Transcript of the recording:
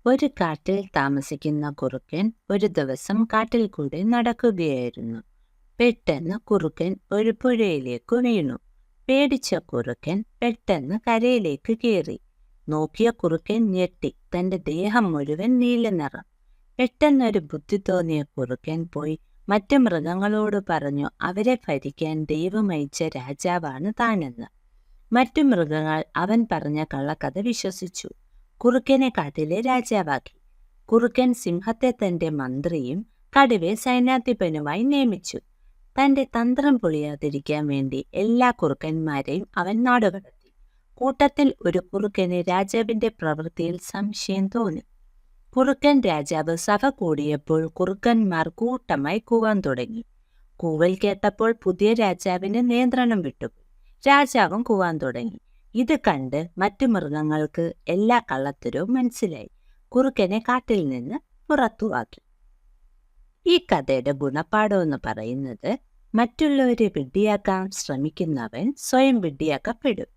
ഒരു കാട്ടിൽ താമസിക്കുന്ന കുറുക്കൻ ഒരു ദിവസം കാട്ടിൽ കൂടി നടക്കുകയായിരുന്നു. പെട്ടെന്ന് കുറുക്കൻ ഒരു പുഴയിലേക്ക് വീണു. പേടിച്ച കുറുക്കൻ പെട്ടെന്ന് കരയിലേക്ക് കയറി. നോക്കിയ കുറുക്കൻ ഞെട്ടി. തന്റെ ദേഹം മുഴുവൻ നീല നിറം. പെട്ടെന്നൊരു ബുദ്ധി തോന്നിയ കുറുക്കൻ പോയി മറ്റു മൃഗങ്ങളോട് പറഞ്ഞു അവരെ ഭരിക്കാൻ ദൈവമയച്ച രാജാവാണ് താനെന്ന്. മറ്റു മൃഗങ്ങൾ അവൻ പറഞ്ഞ കള്ളക്കഥ വിശ്വസിച്ചു. കുറുക്കനെ കാട്ടിലെ രാജാവാക്കി. കുറുക്കൻ സിംഹത്തെ തന്റെ മന്ത്രിയും കടുവയെ സൈന്യാധിപനുമായി നിയമിച്ചു. തന്റെ തന്ത്രം പൊളിയാതിരിക്കാൻ വേണ്ടി എല്ലാ കുറുക്കന്മാരെയും അവൻ നാടുകടത്തി. കൂട്ടത്തിൽ ഒരു കുറുക്കന് രാജാവിന്റെ പ്രവൃത്തിയിൽ സംശയം തോന്നി. കുറുക്കൻ രാജാവ് സഭ കൂടിയപ്പോൾ കുറുക്കന്മാർ കൂട്ടമായി കൂവാൻ തുടങ്ങി. കൂവൽ കേട്ടപ്പോൾ പുതിയ രാജാവിന് നിയന്ത്രണം വിട്ടുപോയി. രാജാവും കൂവാൻ തുടങ്ങി. ഇത് കണ്ട് മറ്റു മൃഗങ്ങൾക്ക് എല്ലാ കള്ളത്തരവും മനസ്സിലായി. കുറുക്കനെ കാട്ടിൽ നിന്ന് പുറത്തുവാക്കി. ഈ കഥയുടെ ഗുണപാഠം എന്ന് പറയുന്നത്, മറ്റുള്ളവരെ വിഡ്ഢിയാക്കാൻ ശ്രമിക്കുന്നവൻ സ്വയം വിഡ്ഢിയാക്കപ്പെടും.